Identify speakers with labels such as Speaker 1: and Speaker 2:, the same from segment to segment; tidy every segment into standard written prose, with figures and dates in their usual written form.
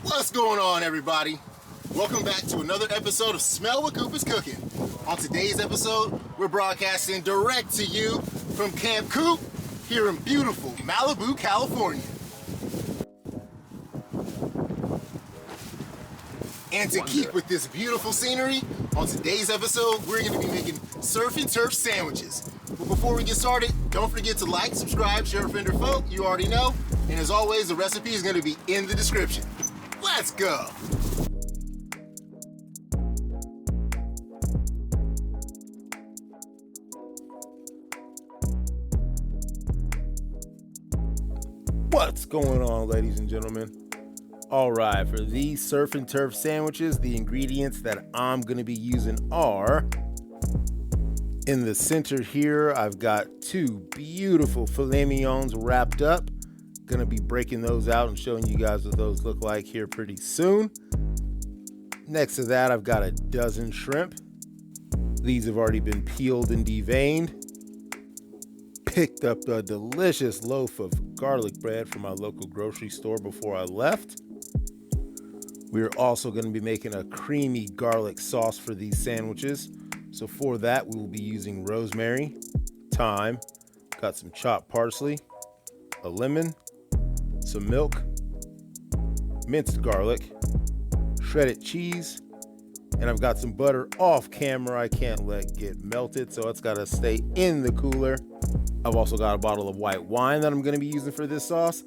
Speaker 1: What's going on, everybody? Welcome back to another episode of Smell What Coop is Cooking. On today's episode, we're broadcasting direct to you from Camp Coop here in beautiful Malibu, California. And to keep with this beautiful scenery, on today's episode, we're going to be making surf and turf sandwiches. But before we get started, don't forget to like, subscribe, share a friend or foe, you already know. And as always, the recipe is going to be in the description. Let's go! What's going on, ladies and gentlemen? All right, for these surf and turf sandwiches, the ingredients that I'm going to be using are, in the center here, I've got two beautiful filet mignons wrapped up. Going to be breaking those out and showing you guys what those look like here pretty soon. Next to that, I've got a dozen shrimp. These have already been peeled and deveined. Picked up a delicious loaf of garlic bread from my local grocery store before I left. We're also going to be making a creamy garlic sauce for these sandwiches. So for that, we will be using rosemary, thyme, got some chopped parsley, a lemon, some milk, minced garlic, shredded cheese, and I've got some butter off camera I can't let get melted, so it's got to stay in the cooler. I've also got a bottle of white wine that I'm going to be using for this sauce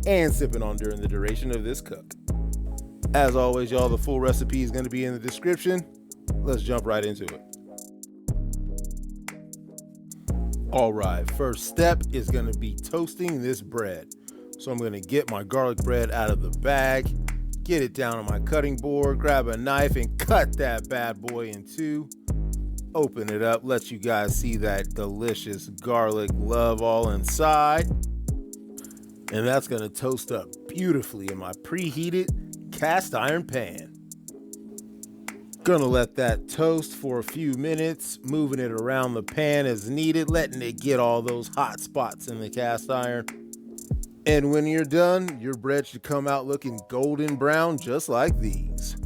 Speaker 1: and sipping on during the duration of this cook. As always, y'all, the full recipe is going to be in the description. Let's jump right into it. All right, first step is going to be toasting this bread. So I'm going to get my garlic bread out of the bag, get it down on my cutting board, grab a knife and cut that bad boy in two. Open it up, let you guys see that delicious garlic love all inside. And that's going to toast up beautifully in my preheated cast iron pan. Gonna let that toast for a few minutes, moving it around the pan as needed, letting it get all those hot spots in the cast iron. And when you're done, your bread should come out looking golden brown just like these.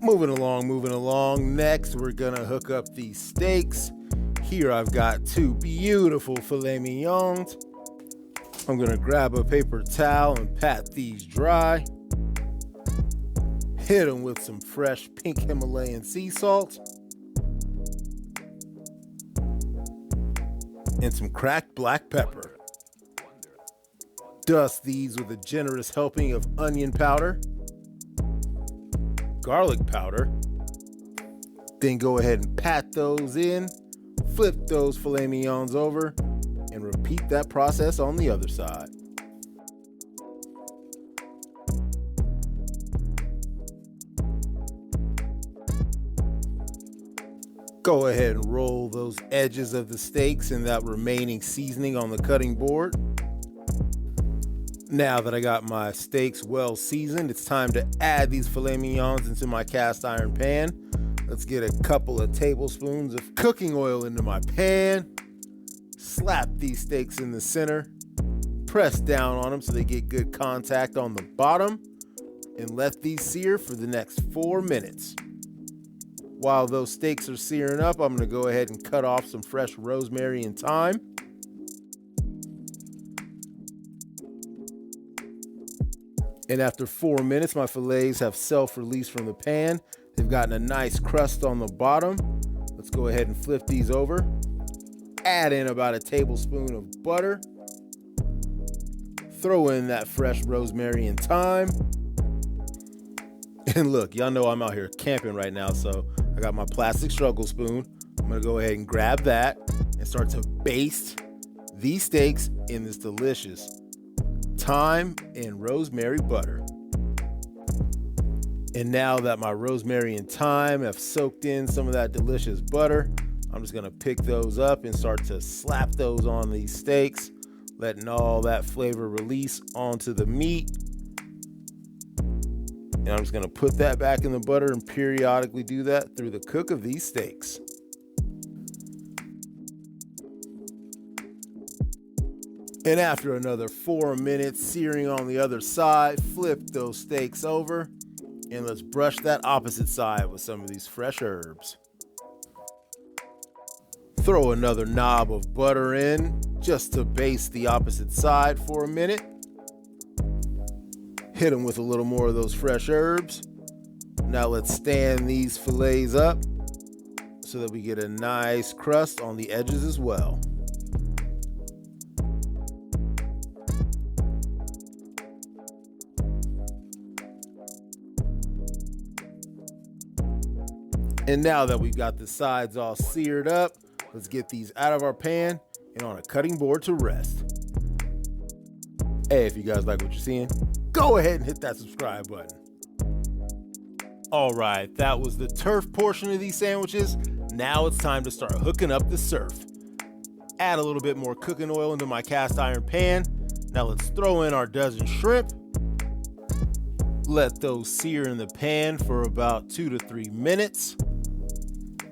Speaker 1: Moving along. Next, we're gonna hook up these steaks. Here I've got two beautiful filet mignons. I'm gonna grab a paper towel and pat these dry. Hit them with some fresh pink Himalayan sea salt. And some cracked black pepper. Dust these with a generous helping of onion powder, garlic powder. Then go ahead and pat those in, flip those filet mignons over, and repeat that process on the other side. Go ahead and roll those edges of the steaks in that remaining seasoning on the cutting board. Now that I got my steaks well seasoned, it's time to add these filet mignons into my cast iron pan. Let's get a couple of tablespoons of cooking oil into my pan. Slap these steaks in the center. Press down on them so they get good contact on the bottom. And let these sear for the next 4 minutes. While those steaks are searing up, I'm going to go ahead and cut off some fresh rosemary and thyme. And after 4 minutes, my fillets have self-released from the pan. They've gotten a nice crust on the bottom. Let's go ahead and flip these over. Add in about a tablespoon of butter. Throw in that fresh rosemary and thyme. And look, y'all know I'm out here camping right now, so I got my plastic struggle spoon. I'm gonna go ahead and grab that and start to baste these steaks in this delicious thyme and rosemary butter. And now that my rosemary and thyme have soaked in some of that delicious butter, I'm just gonna pick those up and start to slap those on these steaks, letting all that flavor release onto the meat. And I'm just gonna put that back in the butter and periodically do that through the cook of these steaks. And after another 4 minutes searing on the other side, flip those steaks over and let's brush that opposite side with some of these fresh herbs. Throw another knob of butter in just to baste the opposite side for a minute. Hit them with a little more of those fresh herbs. Now let's stand these fillets up so that we get a nice crust on the edges as well. And now that we've got the sides all seared up, let's get these out of our pan and on a cutting board to rest. Hey, if you guys like what you're seeing, go ahead and hit that subscribe button. All right, that was the turf portion of these sandwiches. Now it's time to start hooking up the surf. Add a little bit more cooking oil into my cast iron pan. Now let's throw in our dozen shrimp. Let those sear in the pan for about 2 to 3 minutes.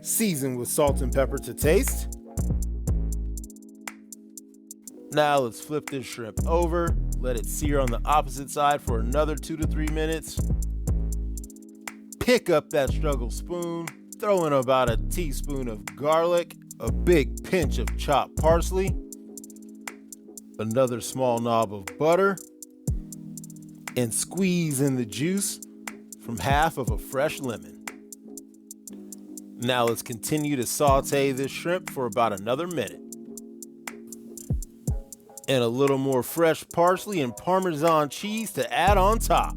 Speaker 1: Season with salt and pepper to taste. Now let's flip this shrimp over. Let it sear on the opposite side for another 2 to 3 minutes. Pick up that struggle spoon. Throw in about a teaspoon of garlic, a big pinch of chopped parsley, another small knob of butter, and squeeze in the juice from half of a fresh lemon. Now let's continue to saute this shrimp for about another minute. And a little more fresh parsley and Parmesan cheese to add on top.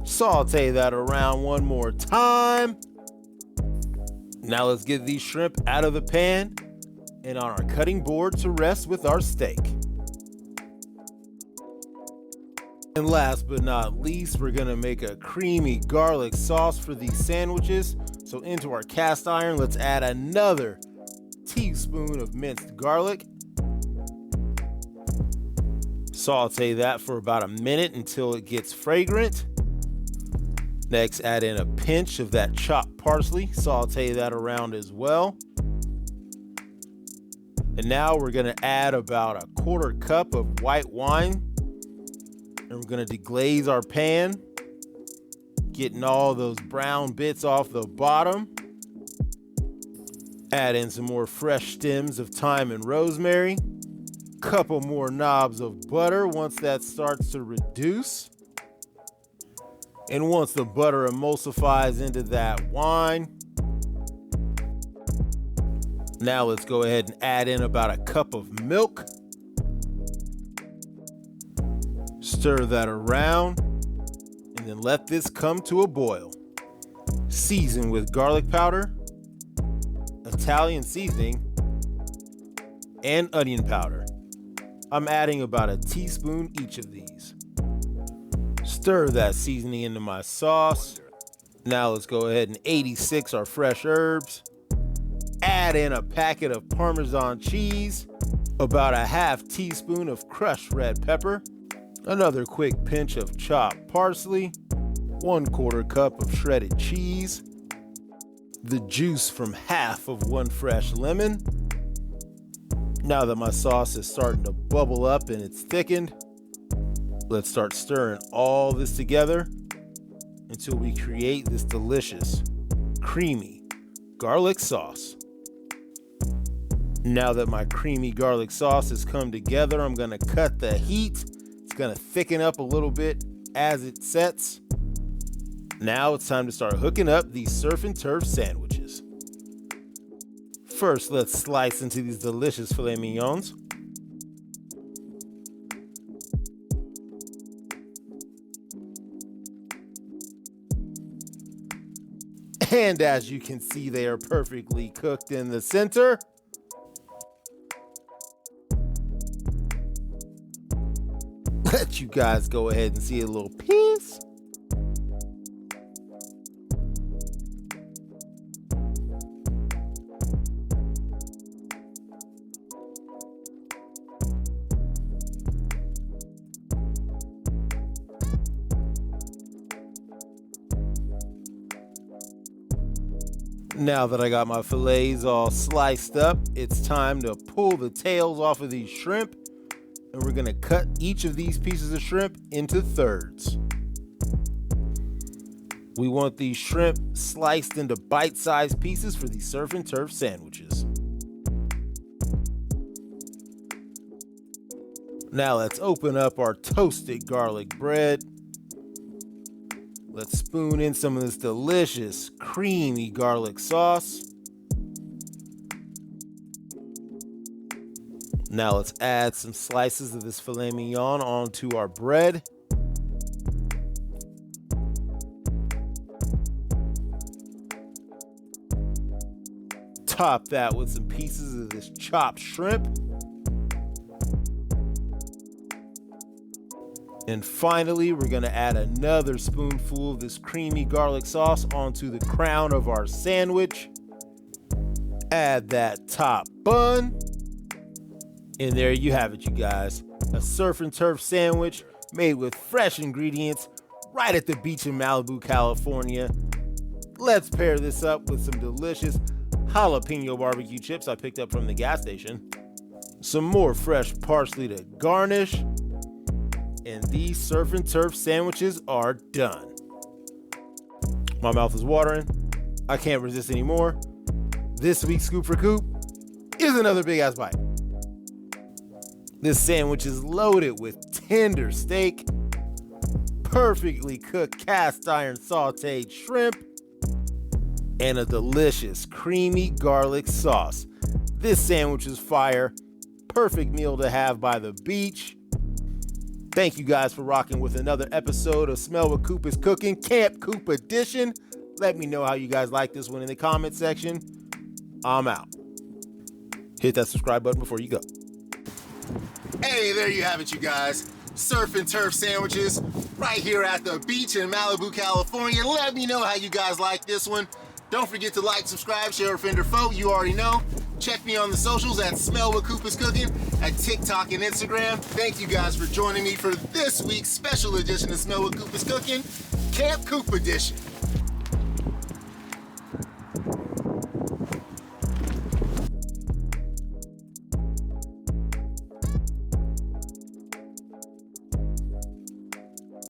Speaker 1: Saute that around one more time. Now let's get these shrimp out of the pan and on our cutting board to rest with our steak. And last but not least, we're gonna make a creamy garlic sauce for these sandwiches. So into our cast iron, let's add another teaspoon of minced garlic. Saute that for about a minute until it gets fragrant. Next, add in a pinch of that chopped parsley. Saute that around as well. And now we're gonna add about a 1/4 cup of white wine. And we're gonna deglaze our pan, getting all those brown bits off the bottom. Add in some more fresh stems of thyme and rosemary. Couple more knobs of butter once that starts to reduce. And once the butter emulsifies into that wine, now let's go ahead and add in about a cup of milk. Stir that around and then let this come to a boil. Season with garlic powder, Italian seasoning, and onion powder. I'm adding about a teaspoon each of these. Stir that seasoning into my sauce. Now let's go ahead and 86 our fresh herbs. Add in a packet of Parmesan cheese, about a half teaspoon of crushed red pepper, another quick pinch of chopped parsley, 1/4 cup of shredded cheese, the juice from half of one fresh lemon. Now that my sauce is starting to bubble up and it's thickened, let's start stirring all this together until we create this delicious, creamy garlic sauce. Now that my creamy garlic sauce has come together, I'm gonna cut the heat. It's gonna thicken up a little bit as it sets. Now it's time to start hooking up these surf and turf sandwiches. First, let's slice into these delicious filet mignons. And as you can see, they are perfectly cooked in the center. Let you guys go ahead and see a little piece. Now that I got my fillets all sliced up, it's time to pull the tails off of these shrimp, and we're gonna cut each of these pieces of shrimp into thirds. We want these shrimp sliced into bite-sized pieces for these surf and turf sandwiches. Now let's open up our toasted garlic bread. Let's spoon in some of this delicious, creamy garlic sauce. Now let's add some slices of this filet mignon onto our bread. Top that with some pieces of this chopped shrimp. And finally, we're gonna add another spoonful of this creamy garlic sauce onto the crown of our sandwich. Add that top bun. And there you have it, you guys. A surf and turf sandwich made with fresh ingredients right at the beach in Malibu, California. Let's pair this up with some delicious jalapeno barbecue chips I picked up from the gas station. Some more fresh parsley to garnish. And these surf and turf sandwiches are done. My mouth is watering. I can't resist anymore. This week's Scoop for Coop is another big ass bite. This sandwich is loaded with tender steak, perfectly cooked cast iron sauteed shrimp, and a delicious creamy garlic sauce. This sandwich is fire. Perfect meal to have by the beach. Thank you guys for rocking with another episode of Smell What Coop is Cooking, Camp Coop Edition. Let me know how you guys like this one in the comment section. I'm out. Hit that subscribe button before you go. Hey, there you have it, you guys. Surf and turf sandwiches right here at the beach in Malibu, California. Let me know how you guys like this one. Don't forget to like, subscribe, share, friend or foe. You already know. Check me on the socials at Smell What Coop is Cooking at TikTok and Instagram. Thank you guys for joining me for this week's special edition of Smell What Coop is Cooking, Camp Coop Edition.